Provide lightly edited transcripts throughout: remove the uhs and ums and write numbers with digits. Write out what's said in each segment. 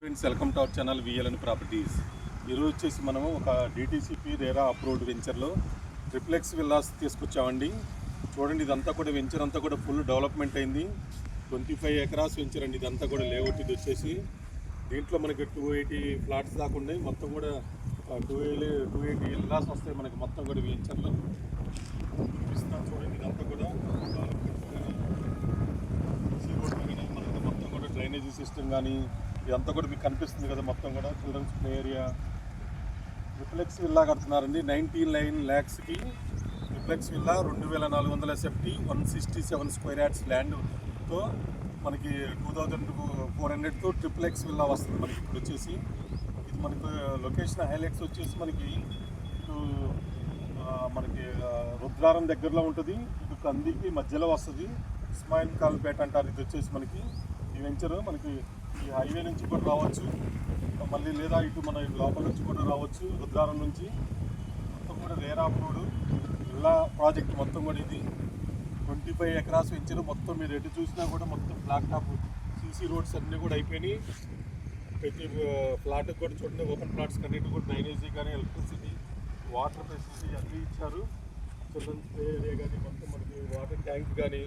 Friends, welcome to our channel VLN properties. ఈరోజు వచ్చేసి మనము ఒక డిటీసీపీ రేరా అప్రూవ్డ్ వెంచర్లో ట్రిప్లెక్స్ విల్లాస్ తీసుకొచ్చామండి. చూడండి, ఇదంతా కూడా వెంచర్ అంతా కూడా ఫుల్ డెవలప్మెంట్ అయింది. 25 ఎకరాస్ వెంచర్ అండి. ఇదంతా కూడా లేఅవుట్. ఇది వచ్చేసి దీంట్లో మనకి 280 ఫ్లాట్స్ దాకా ఉన్నాయి. మొత్తం కూడా 280 విల్లాస్ వస్తాయి మనకి మొత్తం కూడా వెంచర్లో. చూపిస్తున్నాను చూడండి, ఇదంతా కూడా మనకి మొత్తం కూడా డ్రైనేజీ సిస్టమ్ కానీ ఇదంతా కూడా మీకు కనిపిస్తుంది కదా. మొత్తం కూడా children's play area. Triplex villa కడుతున్నారండి 99 lakhsకి. Triplex villa 2400 SFT 167 square yards ల్యాండ్తో మనకి 2400తో ట్రిప్లెక్స్ విల్లా వస్తుంది మనకి. ఇప్పుడు వచ్చేసి ఇది మనకు లొకేషన్ హైలైట్స్ వచ్చేసి మనకి ఇటు మనకి రుద్రారం దగ్గరలో ఉంటుంది. ఇటు కందికి మధ్యలో వస్తుంది. ఇస్మాయిల్ కాల్పేట అంటారు. ఇది వచ్చేసి మనకి ఈ వెంచర్ మనకి ఈ హైవే నుంచి కూడా రావచ్చు, మళ్ళీ లేదా ఇటు మన లోపల నుంచి కూడా రావచ్చు. రుద్రారం నుంచి మొత్తం కూడా రేరా అప్రూవ్డ్ విల్లా ప్రాజెక్ట్ మొత్తం కూడా ఇది 25 ఎకరాస్ వెంచర్. మొత్తం మీరు ఎటు చూసినా కూడా మొత్తం బ్లాక్ టాప్ సీసీ రోడ్స్ అన్నీ కూడా అయిపోయినాయి. ప్రతి ఫ్లాట్కి కూడా చూడండి, ఓపెన్ ఫ్లాట్స్ అన్నిటి కూడా డ్రైనేజీ కానీ ఎలక్ట్రిసిటీ వాటర్ ఫెసిలిటీ అన్నీ ఇచ్చారు. చిల్డ్రన్స్ ప్లే ఏరియా కానీ మొత్తం మనకి వాటర్ ట్యాంక్ కానీ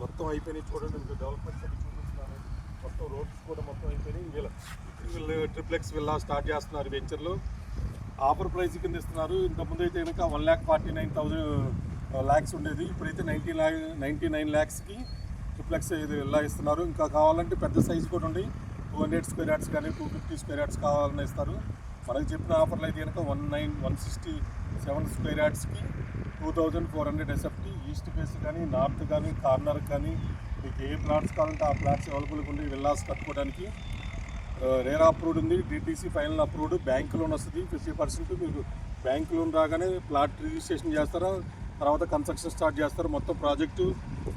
మొత్తం అయిపోయినాయి. చూడండి, మీకు డెవలప్మెంట్స్ అన్ని చూపిస్తున్నారు. మొత్తం రోడ్స్ కూడా మొత్తం అయిపోయినాయి. వీళ్ళు ట్రిప్లెక్స్ విల్లా స్టార్ట్ చేస్తున్నారు వెంచర్లో. ఆఫర్ ప్రైస్ కింద ఇస్తున్నారు. ఇంతకుముందు అయితే కనుక 1,49,000 lakhs ఉండేది. ఇప్పుడైతే 99 lakhsకి ట్రిప్లెక్స్ ఇది విల్లా ఇస్తున్నారు. ఇంకా కావాలంటే పెద్ద సైజు కూడా ఉంది. 200 స్క్వేర్ యార్డ్స్ కానీ 250 స్క్వేర్ యార్డ్స్ కావాలని ఇస్తారు. మనకు చెప్పిన ఆఫర్లు అయితే కనుక 167 స్క్వేర్ యార్డ్స్కి 2400 SFT. ఈస్ట్ ఫేస్ కానీ నార్త్ కానీ కార్నర్ కానీ మీకు ఏ ప్లాట్స్ కావాలంటే ఆ ప్లాట్స్ అవైలబుల్గా ఉండి విల్లాస్ కట్టుకోవడానికి రేరా అప్రూవ్డ్ ఉంది. DTC final approved. Bank loan వస్తుంది 50%. మీకు బ్యాంక్ లోన్ రాగానే ప్లాట్ రిజిస్ట్రేషన్ చేస్తారా, తర్వాత కన్స్ట్రక్షన్ స్టార్ట్ చేస్తారు. మొత్తం ప్రాజెక్టు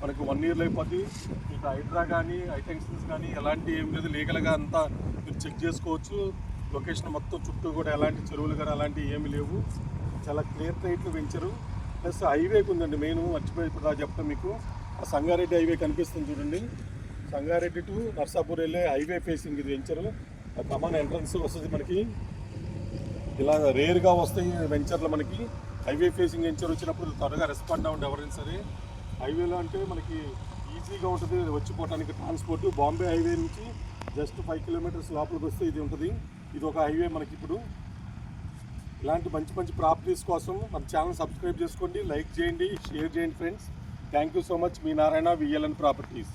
మనకి 1 yearలో అయిపోద్ది. మీకు హైడ్రా కానీ ఐటెన్షన్స్ కానీ ఎలాంటి ఏం లేదు. లీగల్గా అంతా మీరు చెక్ చేసుకోవచ్చు. లొకేషన్ మొత్తం చుట్టూ కూడా ఎలాంటి చెరువులు కానీ అలాంటివి ఏమి లేవు. చాలా క్లియర్ టైట్లు వెంచరు. ప్లస్ హైవేకి ఉందండి. మెయిన్ మర్చిపోయి ఇప్పుడు చెప్తాను మీకు. సంగారెడ్డి హైవే కనిపిస్తుంది చూడండి. సంగారెడ్డి టు నర్సాపూర్ వెళ్ళే హైవే ఫేసింగ్ ఇది వెంచరు. కమాన్ ఎంట్రన్స్ వస్తుంది మనకి. ఇలా రేర్గా వస్తాయి వెంచర్లు మనకి. హైవే ఫేసింగ్ వెంచర్ వచ్చినప్పుడు త్వరగా రెస్పాండ్ అవ్వండి ఎవరైనా సరే. హైవేలో అంటే మనకి ఈజీగా ఉంటుంది వచ్చిపోవడానికి ట్రాన్స్పోర్ట్. బాంబే హైవే నుంచి జస్ట్ 5 kilometers లోపలికి వస్తే ఇది ఉంటుంది. ఇది ఒక హైవే మనకి. ఇప్పుడు ఇలాంటి మంచి మంచి ప్రాపర్టీస్ కోసం మన ఛానల్ సబ్స్క్రైబ్ చేసుకోండి, లైక్ చేయండి, షేర్ చేయండి friends. Thank you so much. Me Narayana, VLN properties.